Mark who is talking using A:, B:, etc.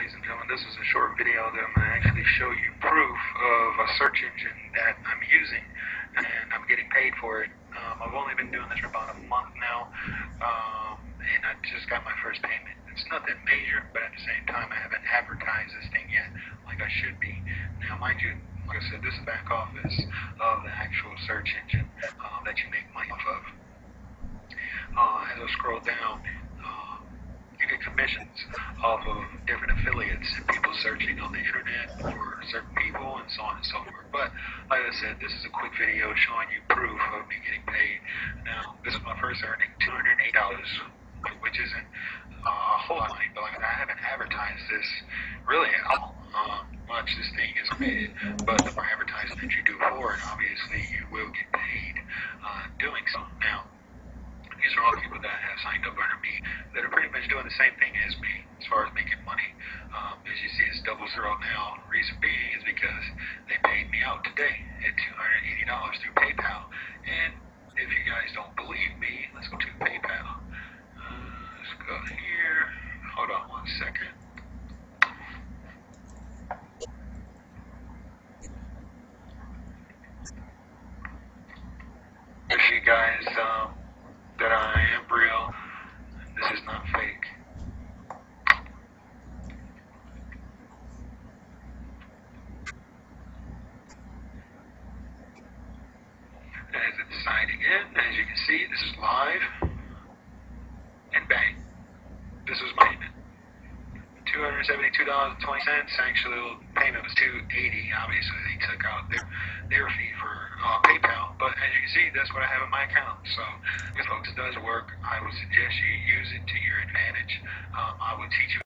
A: ladies and gentlemen, this is a short video that I'm going to actually show you proof of a search engine that I'm using, and I'm getting paid for it. I've only been doing this for about a month now, and I just got my first payment. It's nothing major, but at the same time, I haven't advertised this thing yet like I should be. Now, mind you, like I said, this is back office of the actual search engine that you make money off of. As I scroll down, you get commissions off of different affiliates and people searching on the internet for certain people and so on and so forth. But like I said, this is a quick video showing you proof of me getting paid. Now, this is my first earning, $208, which isn't a whole lot of money, but like I haven't advertised this really at all. Much this thing is made, but the more advertising that you do for it, obviously you will get paid doing so. Now, these are all people that have signed up under me that are pretty much doing the same thing as me as far as making money. As you see, it's 00 now. Reason being is because they paid me out today at $280 through PayPal. And if you guys don't believe me, let's go to PayPal. Let's go here. Hold on one second. If you guys that I am real, this is not fake. As it's signing in, as you can see, this is live, and bang, this was my payment. $272.20. Actually, the payment was $280. Obviously, they took out their fee for PayPal, but as you can see, that's what I have in my account. So, if folks, it does work. I would suggest you use it to your advantage. I would teach you